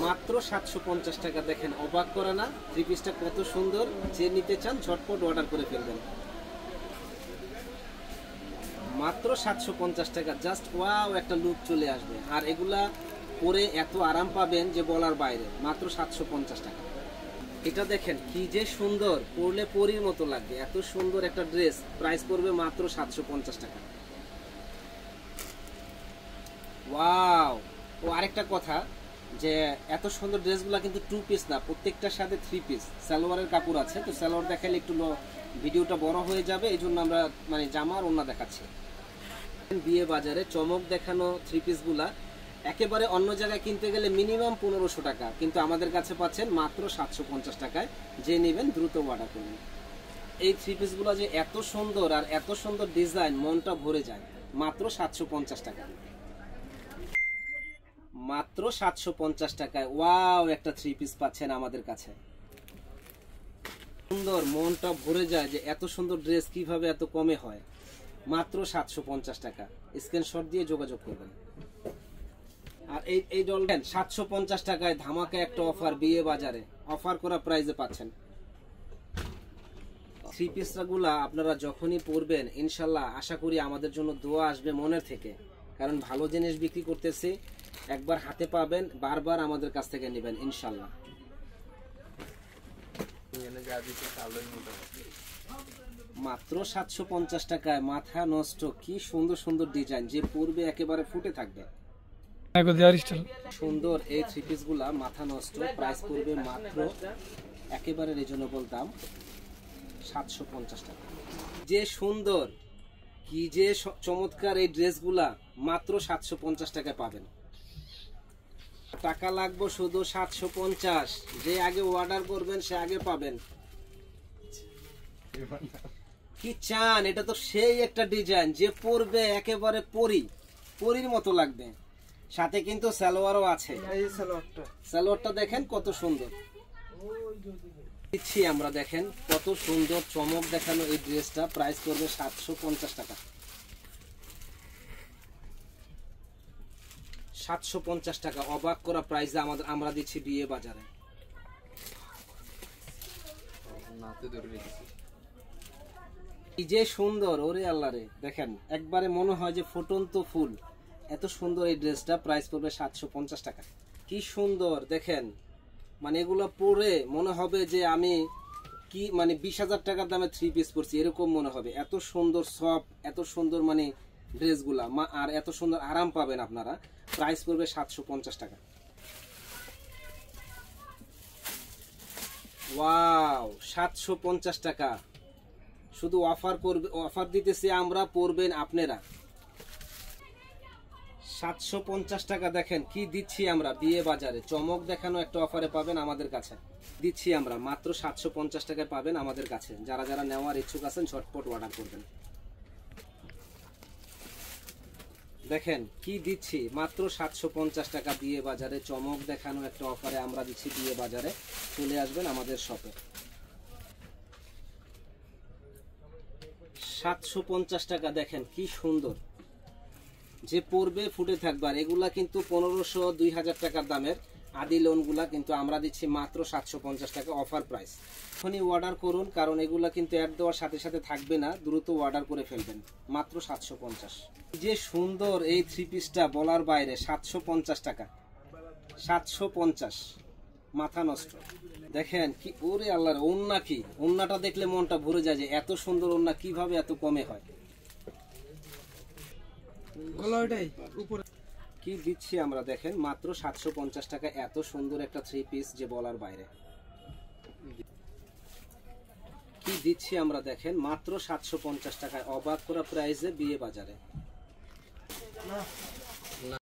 মাত্র 750 টাকা। দেখেন অবাক করে না? থ্রি পিসটা কত সুন্দর। যে নিতে চান ঝটপট অর্ডার করে ফেলবেন। মাত্র 750 টাকা। জাস্ট ওয়াও, একটা লুক চলে আসবে। আর এগুলা পরে এত আরাম পাবেন যে বলার বাইরে। মাত্র 750 টাকা। এটা দেখেন কি যে সুন্দর, পরলে পরীর মতো লাগবে। এত সুন্দর একটা ড্রেস, প্রাইস পড়বে মাত্র 750 টাকা। ওয়াও। ও আরেকটা কথা, যে এত সুন্দর ড্রেসগুলো কিন্তু টু পিস না, প্রত্যেকটার সাথে থ্রি পিস সালোয়ারের কাপড় আছে। তো সালোয়ার দেখালে একটু ভিডিওটা বড় হয়ে যাবে, এই জন্য আমরা মানে জামা আর ওড়না দেখাচ্ছি। বিয়ে বাজারে চমক দেখানো থ্রি পিসগুলা একেবারে অন্য জায়গায় কিনতে গেলে মিনিমাম 1500 টাকা, কিন্তু আমাদের কাছে পাচ্ছেন মাত্র 750 টাকায়। যে নেবেন দ্রুত অর্ডার করুন। এই থ্রি পিসগুলো যে এত সুন্দর আর এত সুন্দর ডিজাইন, মনটা ভরে যায়। মাত্র 750 টাকা। মাত্র 750 টাকায় ওয়াও, একটা থ্রি পিস পাচ্ছেন আমাদের কাছে। সুন্দর, মনটা ভরে যায় যে এত সুন্দর ড্রেস কিভাবে এত কমে হয়। মাত্র 750 টাকা। স্ক্রিনশট দিয়ে যোগাযোগ করবেন। আর এই ডলটা 750 টাকায় ধামাকা একটা অফার, বিয়ে বাজারে অফার করা প্রাইসে পাচ্ছেন। থ্রি পিসগুলা আপনারা যখনই পরবেন ইনশাল্লাহ আশা করি আমাদের জন্য দোয়া আসবে মনের থেকে। কারণ ভালো জিনিস বিক্রি করতেছি, একবার হাতে পাবেন, বারবার আমাদের কাছ থেকে নেবেন ইনশাল্লাহ। মাত্র 750 টাকায় মাথা নষ্ট, কি সুন্দর সুন্দর ডিজাইন, যে পরবে একেবারে ফুটে থাকবে। সুন্দর এই থ্রি পিস গুলা মাথা নষ্ট, প্রাইস পড়বে মাত্র একেবারে রিজনেবল দাম 750 টাকা। যে সুন্দর, কি যে চমৎকার এই ড্রেসগুলা মাত্র 750 টাকায় পাবেন। টাকা লাগবে শুধু 750। যে আগে অর্ডার করবেন সে আগে পাবেন। কি চান? এটা তো সেই একটা ডিজাইন, যে পরবে একেবারে পরীর মতো লাগবে। সাথে কিন্তু সালোয়ারও আছে। সালোয়ারটা দেখেন কত সুন্দর দিচ্ছি আমরা। দেখেন কত সুন্দর চমক দেখানো এই ড্রেসটা, প্রাইস করবে 750 টাকা। 750 টাকা অবাক করা প্রাইসে আমরা দিচ্ছি বিয়ে বাজারে। কি যে সুন্দর, ওরে আল্লাহ রে। দেখেন একবারে মনে হয় যে ফুটন্ত ফুল। এত সুন্দর এই ড্রেসটা, প্রাইস পড়বে 750 টাকা। কি সুন্দর দেখেন, মানে এগুলো পরে মনে হবে যে আমি কি মানে 20,000 টাকার দামে থ্রি পিস পরছি, এরকম মনে হবে। এত সুন্দর সফট, এত সুন্দর মানে ড্রেসগুলা, আর এত সুন্দর আরাম পাবেন আপনারা। প্রাইস পড়বে 750 টাকা। ওয়াও, 750 টাকা। শুধু অফার দিতেছি আমরা, পড়বেন আপনারা। 750 টাকা। দেখেন কি দিচ্ছি আমরা বিয়ে বাজারে, চমক দেখানো একটা অফারে পাবেন আমাদের কাছে। দিচ্ছি আমরা মাত্র 750 টাকায় পাবেন আমাদের কাছে। যারা যারা নেওয়ার ইচ্ছুক আছেন ঝটপট অর্ডার করবেন। দেখেন কি দিচ্ছি মাত্র 750 টাকা বিয়ে বাজারে, চমক দেখানো একটা অফারে আমরা দিচ্ছি বিয়ে বাজারে। চলে আসবেন আমাদের শপে। 750 টাকা। দেখেন কি সুন্দর, যে পরবে ফুটে থাকবে। আর এগুলা কিন্তু 1500-2000 টাকার দামের আদি লোনগুলা, কিন্তু আমরা দিচ্ছি মাত্র 750 টাকা অফার প্রাইস। এখনই অর্ডার করুন, কারণ এগুলা কিন্তু অ্যাড দেওয়ার সাথে সাথে থাকবে না, দ্রুত অর্ডার করে ফেলবেন। মাত্র 750। যে সুন্দর এই থ্রি পিসটা বলার বাইরে। 750 টাকা। 750, মাথা নষ্ট। দেখেন কি, ওরে আল্লাহর, ওন্না কি, ওন্নাটা দেখলে মনটা ভরে যায় যে এত সুন্দর ওন্না কিভাবে এত কমে হয়। কি দিচ্ছি আমরা দেখেন মাত্র 750 টাকা। এত সুন্দর একটা থ্রি পিস যে বলার বাইরে। কি দিচ্ছি আমরা দেখেন মাত্র 750 টাকায়, অবাক করা প্রাইসে বিয়ে বাজারে।